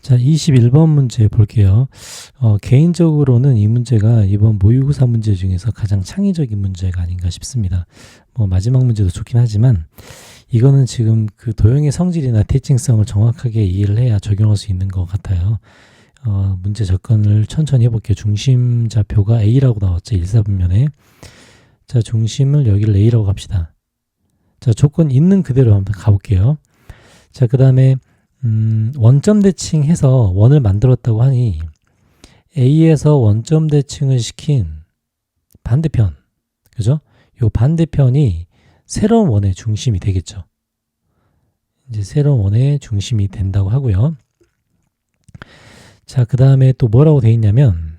자, 21번 문제 볼게요. 개인적으로는 이 문제가 이번 모의고사 문제 중에서 가장 창의적인 문제가 아닌가 싶습니다. 마지막 문제도 좋긴 하지만 이거는 지금 그 도형의 성질이나 대칭성을 정확하게 이해를 해야 적용할 수 있는 것 같아요. 문제 접근을 천천히 해볼게요. 중심 좌표가 A라고 나왔죠. 1사분면에. 자, 중심을 여기를 A라고 합시다. 자, 조건 있는 그대로 한번 가볼게요. 자, 그 다음에 원점 대칭해서 원을 만들었다고 하니 A에서 원점 대칭을 시킨 반대편, 그죠? 요 반대편이 새로운 원의 중심이 되겠죠. 이제 새로운 원의 중심이 된다고 하고요. 자, 그 다음에 또 뭐라고 되어 있냐면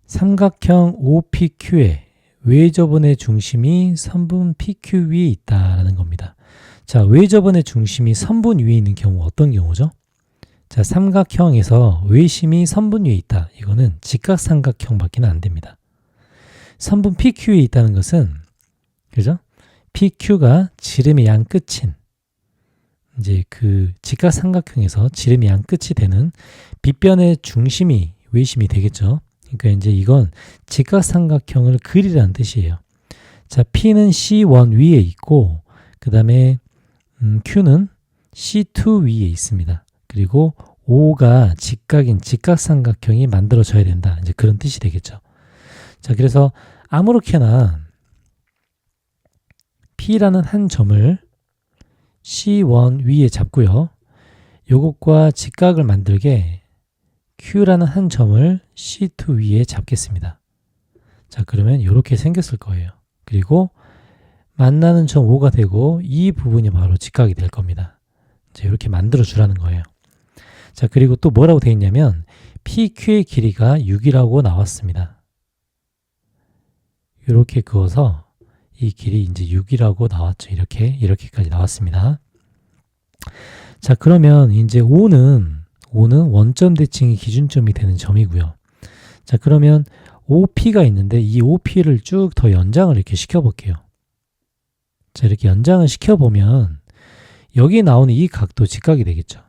삼각형 OPQ의 외접원의 중심이 선분 PQ 위에 있다라는 겁니다. 자, 외접원의 중심이 선분 위에 있는 경우 어떤 경우죠? 자, 삼각형에서 외심이 선분 위에 있다. 이거는 직각삼각형밖에 안 됩니다. 선분 PQ 위에 있다는 것은, 그죠? PQ가 지름의 양 끝인, 이제 그 직각삼각형에서 지름의 양 끝이 되는 빗변의 중심이 외심이 되겠죠. 그러니까 이제 이건 직각삼각형을 그리라는 뜻이에요. 자, P는 C1 위에 있고, 그 다음에 Q는 C2 위에 있습니다. 그리고 O가 직각인 직각삼각형이 만들어져야 된다. 이제 그런 뜻이 되겠죠. 자, 그래서 아무렇게나 P라는 한 점을 C1 위에 잡고요. 요것과 직각을 만들게 Q라는 한 점을 C2 위에 잡겠습니다. 자, 그러면 이렇게 생겼을 거예요. 그리고 만나는 점 O가 되고 이 부분이 바로 직각이 될 겁니다. 이제 이렇게 만들어 주라는 거예요. 자, 그리고 또 뭐라고 되어 있냐면 PQ의 길이가 6이라고 나왔습니다. 이렇게 그어서 이 길이 이제 6이라고 나왔죠. 이렇게까지 나왔습니다. 자, 그러면 이제 O는 원점 대칭이 기준점이 되는 점이고요. 자, 그러면 OP가 있는데 이 OP를 쭉 더 연장을 이렇게 시켜볼게요. 자, 이렇게 연장을 시켜보면 여기 나오는 이 각도 직각이 되겠죠.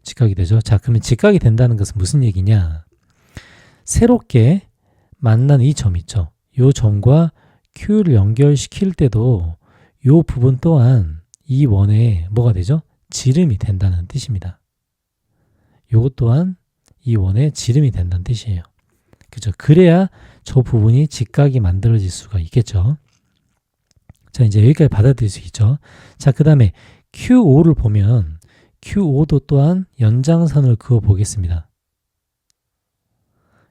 직각이 되죠. 자, 그러면 직각이 된다는 것은 무슨 얘기냐? 새롭게 만난 이 점 있죠. 이 점과 Q를 연결시킬 때도 이 부분 또한 이 원에 뭐가 되죠? 지름이 된다는 뜻입니다. 요것 또한 이 원에 지름이 된다는 뜻이에요. 그죠? 그래야 저 부분이 직각이 만들어질 수가 있겠죠. 자, 이제 여기까지 받아들일 수 있죠. 자, 그 다음에 QO를 보면 QO도 또한 연장선을 그어 보겠습니다.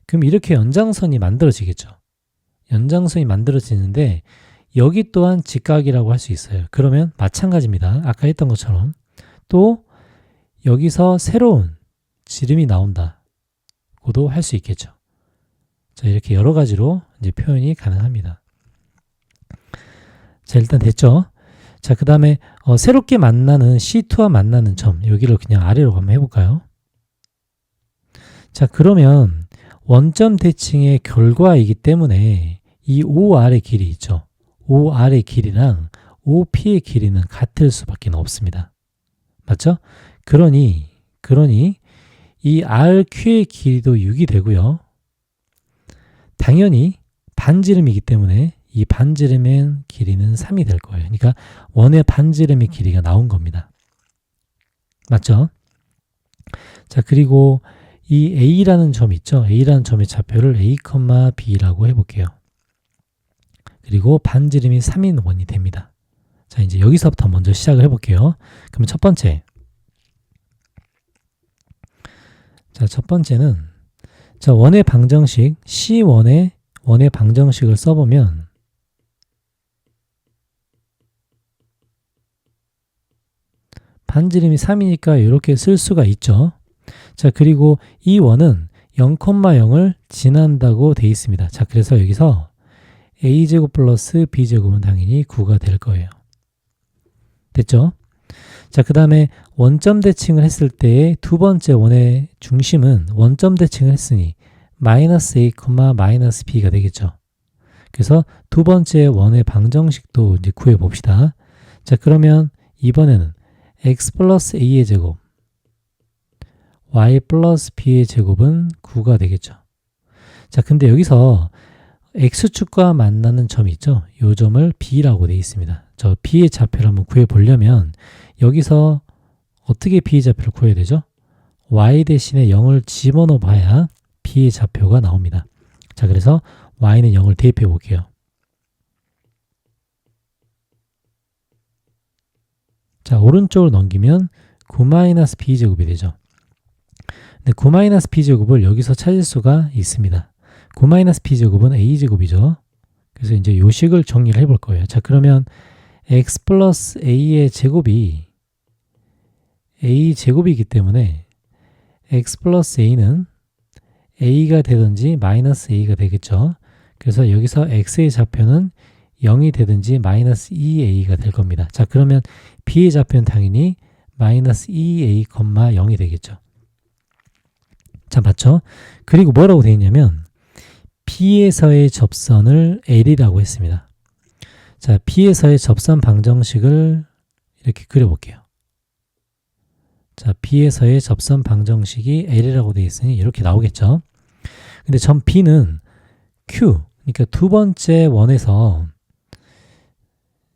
그럼 이렇게 연장선이 만들어지겠죠. 연장선이 만들어지는데 여기 또한 직각이라고 할 수 있어요. 그러면 마찬가지입니다. 아까 했던 것처럼 또 여기서 새로운 지름이 나온다고도 할 수 있겠죠. 자, 이렇게 여러 가지로 이제 표현이 가능합니다. 자, 일단 됐죠. 자, 그 다음에 새롭게 만나는 C2와 만나는 점, 여기를 그냥 아래로 한번 해볼까요? 자, 그러면 원점 대칭의 결과이기 때문에 이 OR의 길이 있죠. OR의 길이랑 OP의 길이는 같을 수밖에 없습니다. 맞죠? 그러니 이 RQ의 길이도 6이 되고요. 당연히 반지름이기 때문에 이 반지름의 길이는 3이 될 거예요. 그러니까 원의 반지름의 길이가 나온 겁니다. 맞죠? 자, 그리고 이 A라는 점 있죠? A라는 점의 좌표를 A, B라고 해볼게요. 그리고 반지름이 3인 원이 됩니다. 자, 이제 여기서부터 먼저 시작을 해볼게요. 그러면 첫 번째. 자, 첫 번째는 자, 원의 방정식 C1의 원의 방정식을 써보면 반지름이 3이니까 이렇게 쓸 수가 있죠. 자, 그리고 이 원은 0,0을 지난다고 되어 있습니다. 자, 그래서 여기서 a제곱 플러스 b제곱은 당연히 9가 될 거예요. 됐죠? 자, 그 다음에 원점 대칭을 했을 때의 두 번째 원의 중심은 원점 대칭을 했으니 마이너스 a, 마이너스 b가 되겠죠. 그래서 두 번째 원의 방정식도 이제 구해 봅시다. 자, 그러면 이번에는 x 플러스 a의 제곱 y 플러스 b의 제곱은 9가 되겠죠. 자, 근데 여기서 x축과 만나는 점이 있죠. 이 점을 b라고 되어 있습니다. 저 b의 좌표를 한번 구해보려면 여기서 어떻게 b의 좌표를 구해야 되죠? y 대신에 0을 집어넣어 봐야 b의 좌표가 나옵니다. 자, 그래서 y는 0을 대입해 볼게요. 자, 오른쪽으로 넘기면 9-b제곱이 되죠. 근데 9-b제곱을 여기서 찾을 수가 있습니다. 9-b제곱은 a제곱이죠. 그래서 이제 요 식을 정리를 해볼 거예요. 자, 그러면 x 플러스 a의 제곱이 a제곱이기 때문에 x 플러스 a는 a가 되든지 마이너스 a가 되겠죠. 그래서 여기서 x의 좌표는 0이 되든지 마이너스 2a가 될 겁니다. 자, 그러면 b의 좌표는 당연히 마이너스 2a, 0이 되겠죠. 자, 맞죠? 그리고 뭐라고 되어 있냐면 B에서의 접선을 L이라고 했습니다. 자, B에서의 접선 방정식을 이렇게 그려볼게요. 자, B에서의 접선 방정식이 L이라고 되어 있으니 이렇게 나오겠죠. 근데 점 B는 Q, 그러니까 두 번째 원에서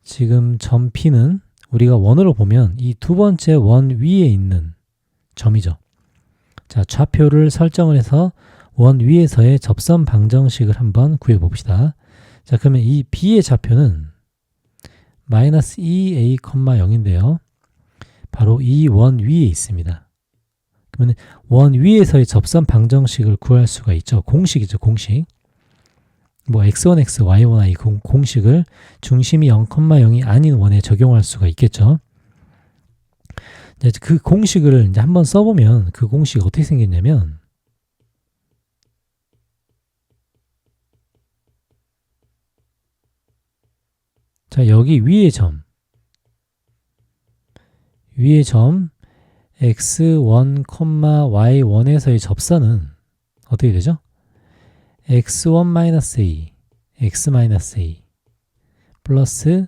지금 점 P는 우리가 원으로 보면 이 두 번째 원 위에 있는 점이죠. 자, 좌표를 설정을 해서 원 위에서의 접선 방정식을 한번 구해봅시다. 자, 그러면 이 B의 좌표는 마이너스 2a, 0인데요. 바로 이 원 위에 있습니다. 그러면 원 위에서의 접선 방정식을 구할 수가 있죠. 공식이죠, 공식. 뭐 x1x, y1y 공식을 중심이 0,0이 아닌 원에 적용할 수가 있겠죠. 그 공식을 이제 한번 써보면 그 공식이 어떻게 생겼냐면 자, 여기 위의 점 x1, y1에서의 접선은 어떻게 되죠? x1-a, x-a 플러스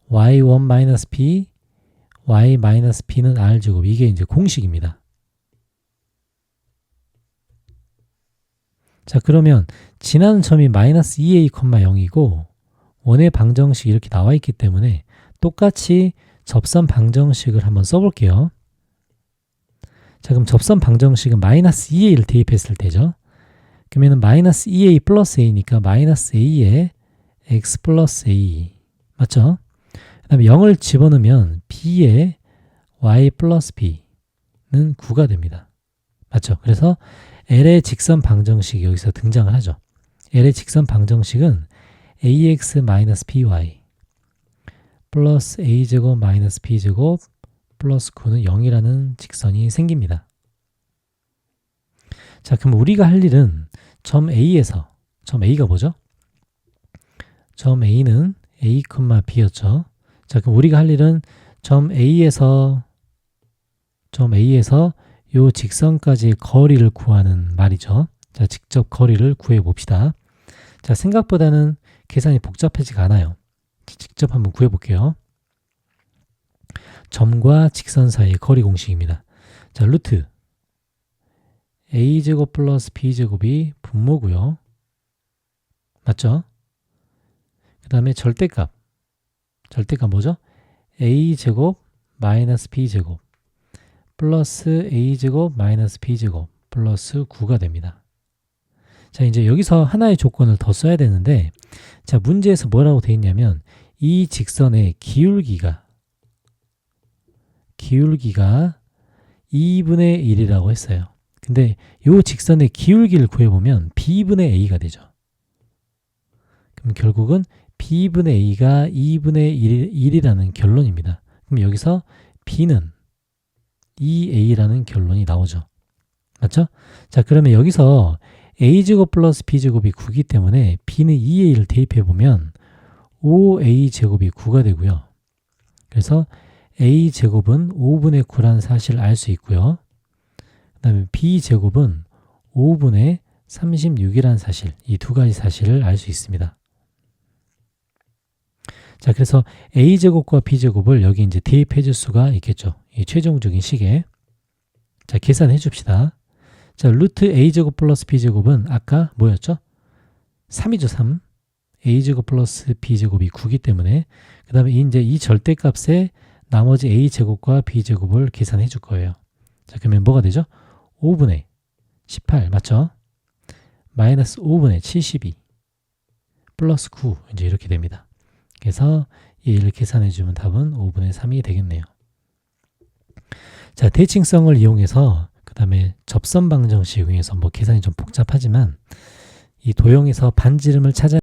y1-b, y-b는 r제곱. 이게 이제 공식입니다. 자, 그러면 지나는 점이 마이너스 2a, 0이고 원의 방정식이 이렇게 나와 있기 때문에 똑같이 접선 방정식을 한번 써볼게요. 자, 그럼 접선 방정식은 마이너스 2a를 대입했을 때죠. 그러면 마이너스 2a 플러스 a니까 마이너스 a에 x 플러스 a 맞죠? 그 다음에 0을 집어넣으면 b에 y 플러스 b는 9가 됩니다. 맞죠? 그래서 L의 직선 방정식이 여기서 등장을 하죠. L의 직선 방정식은 ax 마이너스 by 플러스 a제곱 마이너스 b제곱 플러스 9는 0이라는 직선이 생깁니다. 자, 그럼 우리가 할 일은 점 A에서, 점 A가 뭐죠? 점 A는 a, b였죠. 자, 그럼 우리가 할 일은 점 A에서 요 직선까지 거리를 구하는 말이죠. 자, 직접 거리를 구해 봅시다. 자, 생각보다는 계산이 복잡하지가 않아요. 직접 한번 구해 볼게요. 점과 직선 사이의 거리 공식입니다. 자, 루트 a제곱 플러스 b제곱이 분모고요. 맞죠? 그 다음에 절대값 뭐죠? a제곱 마이너스 b제곱 플러스 a제곱 마이너스 b제곱 플러스 9가 됩니다. 자, 이제 여기서 하나의 조건을 더 써야 되는데, 자, 문제에서 뭐라고 되어 있냐면 이 직선의 기울기가 2분의 1이라고 했어요. 근데 이 직선의 기울기를 구해보면 b분의 a가 되죠. 그럼 결국은 b분의 a가 2분의 1이라는 결론입니다. 그럼 여기서 b는 2a라는 결론이 나오죠. 맞죠? 자, 그러면 여기서 a제곱 플러스 b제곱이 9이기 때문에 b는 2a를 대입해보면 5a제곱이 9가 되고요. 그래서 a제곱은 5분의 9라는 사실을 알 수 있고요. 그 다음에 b제곱은 5분의 36이라는 사실, 이 두 가지 사실을 알 수 있습니다. 자, 그래서 a제곱과 b제곱을 여기 이제 대입해 줄 수가 있겠죠. 이 최종적인 식에. 자, 계산해 줍시다. 자, 루트 a제곱 플러스 b제곱은 아까 뭐였죠? 3이죠, 3. a제곱 플러스 b제곱이 9기 때문에 그 다음에 이제 이 절대값에 나머지 a제곱과 b제곱을 계산해 줄 거예요. 자, 그러면 뭐가 되죠? 5분의 18 맞죠? 마이너스 5분의 72 플러스 9 이제 이렇게 됩니다. 그래서 얘를 계산해 주면 답은 5분의 3이 되겠네요. 자, 대칭성을 이용해서 그 다음에 접선 방정식 이용해서 뭐 계산이 좀 복잡하지만 이 도형에서 반지름을 찾아